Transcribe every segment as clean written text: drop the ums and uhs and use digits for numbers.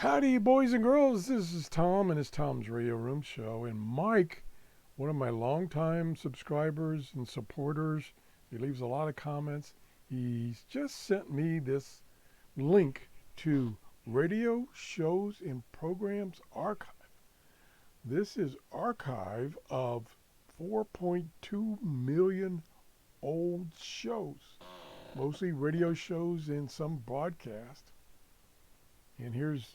Howdy, boys and girls. This is Tom, and it's Tom's Radio Room Show. And Mike, one of my longtime subscribers and supporters, he leaves a lot of comments. He's just sent me this link to Radio Shows and Programs Archive. This is archive of 4.2 million old shows, mostly radio shows and some broadcast. And here's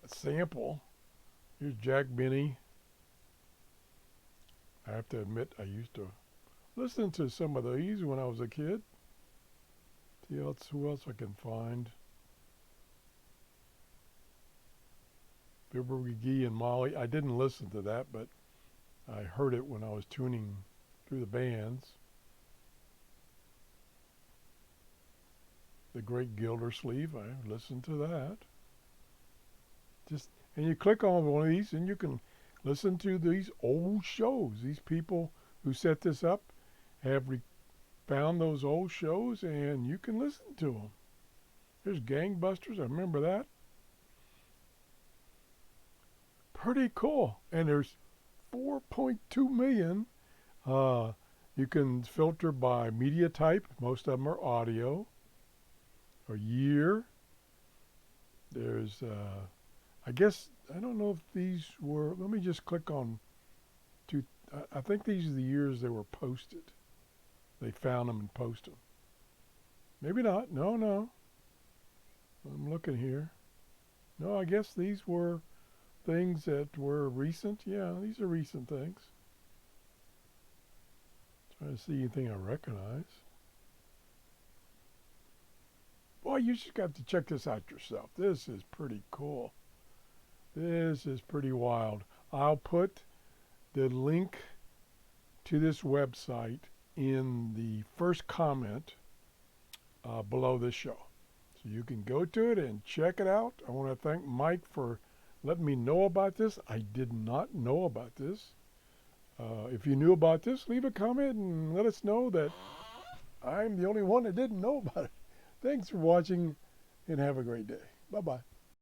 a sample. Here's Jack Benny. I have to admit, I used to listen to some of these when I was a kid. See who else I can find. Fibber McGee and Molly. I didn't listen to that, but I heard it when I was tuning through the bands. The Great Gildersleeve. I listened to that. And you click on one of these and you can listen to these old shows. These people who set this up have found those old shows and you can listen to them. There's Gangbusters, I remember that. Pretty cool. And there's 4.2 million. You can filter by media type. Most of them are audio or year. There's I guess, I don't know if these were, let me just click on, I think these are the years they were posted. They found them and posted them. Maybe not, no. I'm looking here. No, I guess these were things that were recent. Yeah, these are recent things. Trying to see anything I recognize. Boy, you just got to check this out yourself. This is pretty cool. This is pretty wild. I'll put the link to this website in the first comment below this show. So you can go to it and check it out. I want to thank Mike for letting me know about this. I did not know about this. If you knew about this, leave a comment and let us know that I'm the only one that didn't know about it. Thanks for watching and have a great day. Bye-bye.